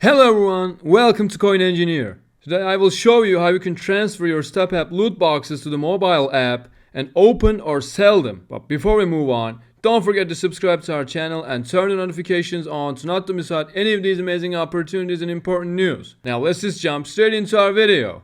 Hello everyone, welcome to Coin Engineer. Today I will show you how you can transfer your Stepapp loot boxes to the mobile app and open or sell them. But before we move on, don't forget to subscribe to our channel and turn the notifications on to not to miss out any of these amazing opportunities and important news. Now let's just jump straight into our video.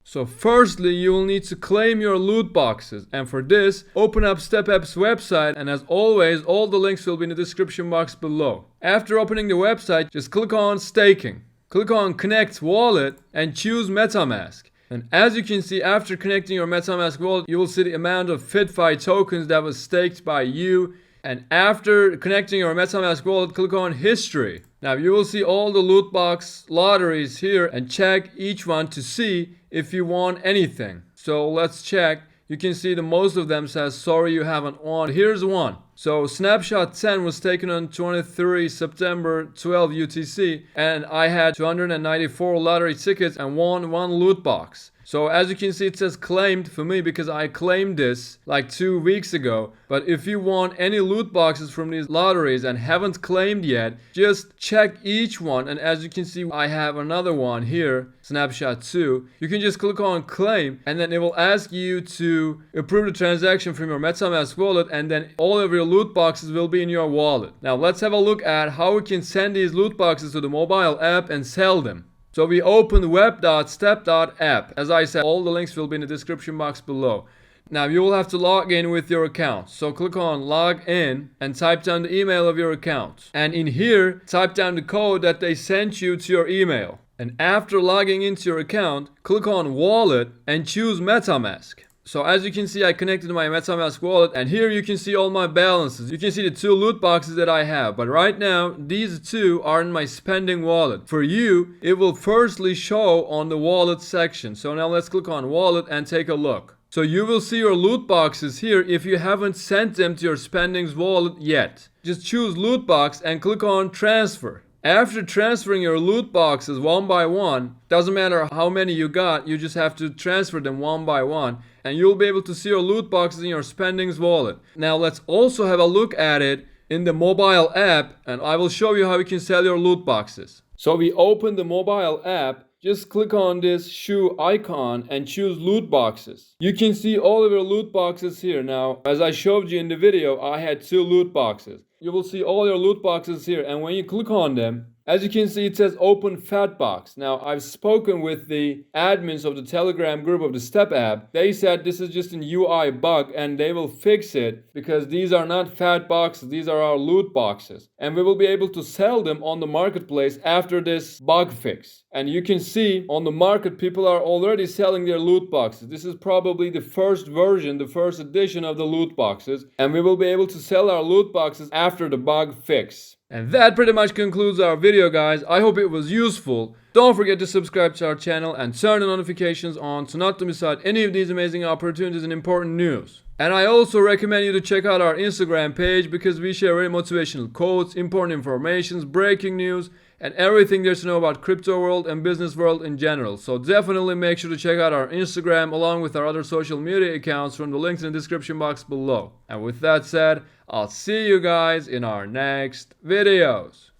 So firstly, you will need to claim your loot boxes, and for this, open up Stepapp's website, and as always, all the links will be in the description box below. After opening the website, just click on Staking. Click on Connect Wallet and choose MetaMask. And as you can see, after connecting your MetaMask wallet, you will see the amount of FitFi tokens that was staked by you. And after connecting your MetaMask wallet, click on History. Now you will see all the loot box lotteries here and check each one to see if you won anything. So let's check. You can see the most of them says sorry you haven't won. Here's one. So snapshot 10 was taken on 23 September 12 UTC, and I had 294 lottery tickets and won one loot box. So as you can see, it says claimed for me because I claimed this like 2 weeks ago. But if you want any loot boxes from these lotteries and haven't claimed yet, just check each one. And as you can see, I have another one here, snapshot 2. You can just click on claim, and then it will ask you to approve the transaction from your MetaMask wallet, and then all of your loot boxes will be in your wallet. Now let's have a look at how we can send these loot boxes to the mobile app and sell them. So we open web.step.app. As I said, all the links will be in the description box below. Now you will have to log in with your account. So click on log in and type down the email of your account. And in here, type down the code that they sent you to your email. And after logging into your account, click on wallet and choose MetaMask. So as you can see, I connected my MetaMask wallet, and here you can see all my balances. You can see the 2 loot boxes that I have, but right now these 2 are in my spending wallet. For you, it will firstly show on the wallet section. So now let's click on wallet and take a look. So you will see your loot boxes here if you haven't sent them to your spendings wallet yet. Just choose loot box and click on transfer. After transferring your loot boxes one by one, doesn't matter how many you got, you just have to transfer them one by one, and you'll be able to see your loot boxes in your spendings wallet. Now let's also have a look at it in the mobile app, and I will show you how you can sell your loot boxes. So we open the mobile app. Just click on this shoe icon and choose loot boxes. You can see all of your loot boxes here. Now, as I showed you in the video, I had 2 loot boxes. You will see all your loot boxes here, and when you click on them, as you can see, it says open fat box. Now, I've spoken with the admins of the Telegram group of the Stepapp. They said this is just an UI bug and they will fix it because these are not fat boxes, these are our loot boxes. And we will be able to sell them on the marketplace after this bug fix. And you can see on the market, people are already selling their loot boxes. This is probably the first version, the first edition of the loot boxes. And we will be able to sell our loot boxes after the bug fix. And that pretty much concludes our video, guys. I hope it was useful. Don't forget to subscribe to our channel and turn the notifications on so not to miss out any of these amazing opportunities and important news. And I also recommend you to check out our Instagram page because we share very motivational quotes, important information, breaking news, and everything there's to know about crypto world and business world in general. So definitely make sure to check out our Instagram along with our other social media accounts from the links in the description box below. And with that said, I'll see you guys in our next videos.